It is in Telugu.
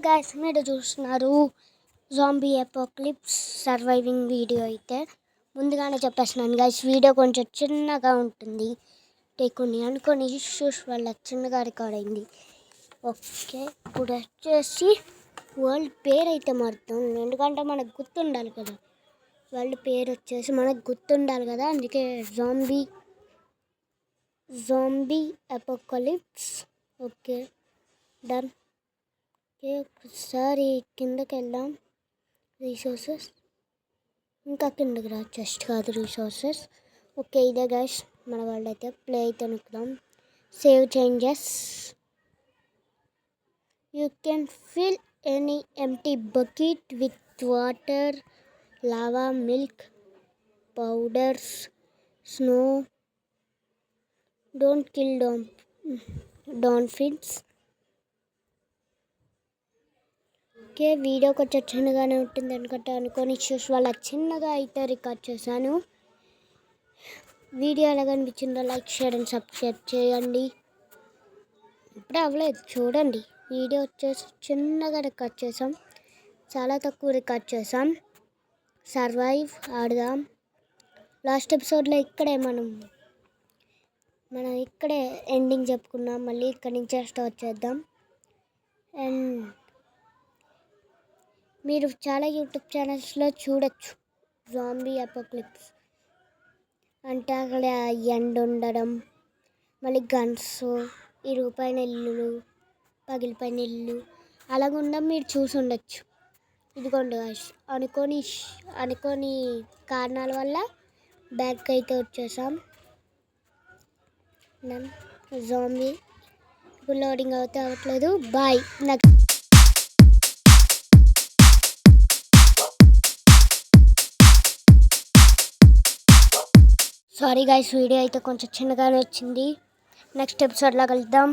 గైస్ మీరు చూస్తున్నారు జాంబీ అపోకలిప్స్ సర్వైవింగ్ వీడియో. అయితే ముందుగానే చెప్పేస్తున్నాను గైస్, వీడియో కొంచెం చిన్నగా ఉంటుంది. కొన్ని అనుకొని ఇష్యూస్ వల్ల చిన్నగా రికార్డ్ అయింది. ఓకే, ఇప్పుడు వచ్చేసి వరల్డ్ పేరు అయితే మారుతాం, ఎందుకంటే మనకు గుర్తుండాలి కదా. వరల్డ్ పేరు వచ్చేసి మనకు గుర్తుండాలి కదా, అందుకే జాంబీ అపోకలిప్స్. Okay done. ఒకసారి కిందకి వెళ్దాం. రీసోర్సెస్ ఇంకా కిందకి రా, జస్ట్ కాదు రీసోర్సెస్. ఓకే ఇదే గైస్ మన వాళ్ళు. అయితే ప్లే అయితే నొక్కుదాం. Save changes. You can fill any empty bucket with water, lava, milk, powders, snow. Don't kill dolphins. Okay, video కొంచెం చిన్నగానే ఉంటుంది ఎందుకంటే అనుకోని ఇష్యూస్ వల్ల చిన్నగా అయితే రికార్డ్ చేశాను. వీడియో ఎలా కనిపించిందో లైక్, షేర్ అండ్ సబ్స్క్రైబ్ చేయండి. ఇప్పుడే అవ్వలేదు చూడండి. వీడియో వచ్చేసి చిన్నగా రికార్డ్ చేసాం, చాలా తక్కువ రికార్డ్ చేసాం. సర్వైవ్ ఆడదాం. లాస్ట్ ఎపిసోడ్లో ఇక్కడే మనం ఇక్కడే ఎండింగ్ చెప్పుకున్నాం. మళ్ళీ ఇక్కడి నుంచి స్టార్ట్ చేద్దాం. అండ్ మీరు చాలా యూట్యూబ్ ఛానల్స్లో చూడొచ్చు జాంబీ అపోకలిప్స్ అంటే అక్కడ ఎండ ఉండడం, మళ్ళీ గన్స్, ఇరుగుపైన ఇల్లులు, పగిలిపోయిన ఇల్లు అలాగుండా మీరు చూసి ఉండొచ్చు. ఇదిగోండి అనుకోని కారణాల వల్ల బ్యాక్ అయితే వచ్చేసాం. జాంబీ ఇప్పుడు లోడింగ్ అవుతే అవ్వట్లేదు. బాయ్. నాకు సారీ గైస్, వీడియో అయితే కొంచెం చిన్నగానే వచ్చింది. నెక్స్ట్ ఎపిసోడ్లో కలుద్దాం.